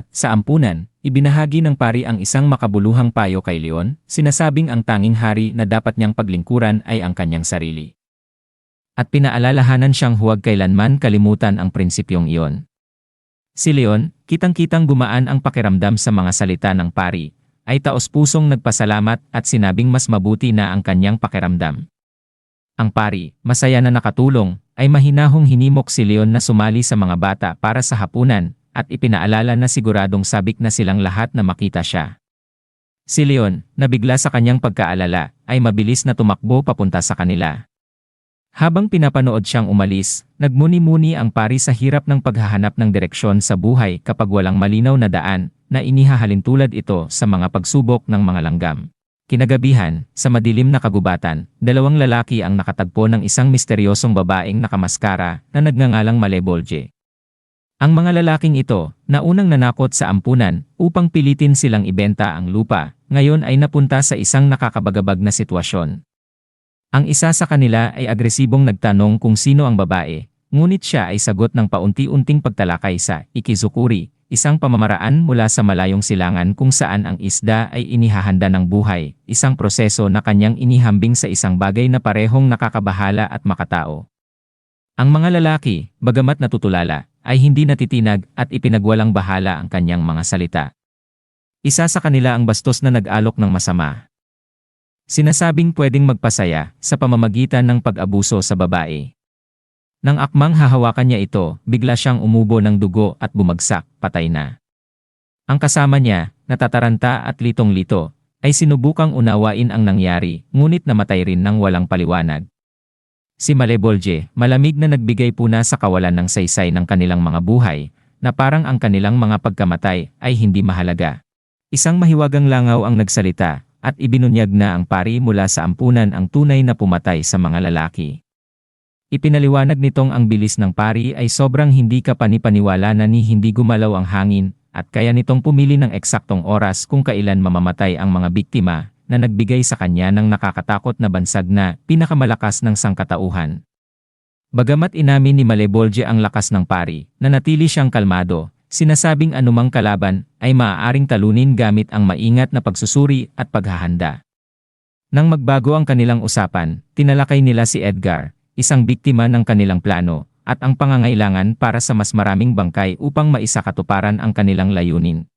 At sa ampunan, ibinahagi ng pari ang isang makabuluhang payo kay Leon, sinasabing ang tanging hari na dapat niyang paglingkuran ay ang kanyang sarili. At pinaalalahanan siyang huwag kailanman kalimutan ang prinsipyong iyon. Si Leon, kitang-kitang gumaan ang pakiramdam sa mga salita ng pari, ay taos-pusong nagpasalamat at sinabing mas mabuti na ang kanyang pakiramdam. Ang pari, masaya na nakatulong, ay mahinahong hinimok si Leon na sumali sa mga bata para sa hapunan, at ipinaalala na siguradong sabik na silang lahat na makita siya. Si Leon, nabigla sa kanyang pagkaalala, ay mabilis na tumakbo papunta sa kanila. Habang pinapanood siyang umalis, nagmuni-muni ang pari sa hirap ng paghahanap ng direksyon sa buhay kapag walang malinaw na daan, na inihahalin tulad ito sa mga pagsubok ng mga langgam. Kinagabihan, sa madilim na kagubatan, dalawang lalaki ang nakatagpo ng isang misteryosong babaeng nakamaskara na nagngangalang Malebolge. Ang mga lalaking ito, na unang nanakot sa ampunan upang pilitin silang ibenta ang lupa, ngayon ay napunta sa isang nakakabagabag na sitwasyon. Ang isa sa kanila ay agresibong nagtanong kung sino ang babae, ngunit siya ay sagot ng paunti-unting pagtalakay sa ikizukuri, isang pamamaraan mula sa malayong silangan kung saan ang isda ay inihahanda ng buhay, isang proseso na kanyang inihambing sa isang bagay na parehong nakakabahala at makatao. Ang mga lalaki, bagamat natutulala, ay hindi natitinag at ipinagwalang bahala ang kanyang mga salita. Isa sa kanila ang bastos na nag-alok ng masama. Sinasabing pwedeng magpasaya sa pamamagitan ng pag-abuso sa babae. Nang akmang hahawakan niya ito, bigla siyang umubo ng dugo at bumagsak, patay na. Ang kasama niya, natataranta at litong-lito, ay sinubukang unawain ang nangyari, ngunit namatay rin ng walang paliwanag. Si Malebolge, malamig na nagbigay puna sa kawalan ng saysay ng kanilang mga buhay, na parang ang kanilang mga pagkamatay ay hindi mahalaga. Isang mahiwagang langaw ang nagsalita, at ibinunyag na ang pari mula sa ampunan ang tunay na pumatay sa mga lalaki. Ipinaliwanag nitong ang bilis ng pari ay sobrang hindi kapanipaniwala na ni hindi gumalaw ang hangin, at kaya nitong pumili ng eksaktong oras kung kailan mamamatay ang mga biktima, na nagbigay sa kanya ng nakakatakot na bansag na pinakamalakas ng sangkatauhan. Bagamat inamin ni Malebolge ang lakas ng pari, nanatili siyang kalmado, sinasabing anumang kalaban ay maaaring talunin gamit ang maingat na pagsusuri at paghahanda. Nang magbago ang kanilang usapan, tinalakay nila si Edgar, isang biktima ng kanilang plano, at ang pangangailangan para sa mas maraming bangkay upang maisakatuparan ang kanilang layunin.